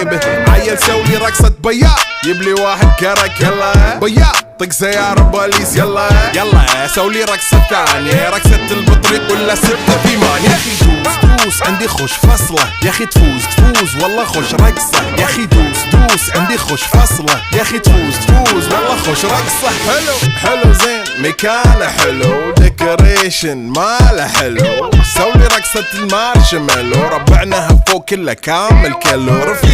به. عيل سولي رقصة بياع يبلي واحد كرك يلا بياع طق سيارة بوليس يلا يلا سولي رقصة ثانية رقصة البطريق ولا 6 8. يا اخي دوس عندي خوش فصلة يا اخي تفوز والله خوش رقصة يا اخي دوس عندي خوش فصلة يا اخي تفوز والله خوش رقصة. حلو زين مكانه حلو ديكوريشن ماله حلو سولي رقصة المارشميلو ربعناها فوق كله كامل كيلو رفيق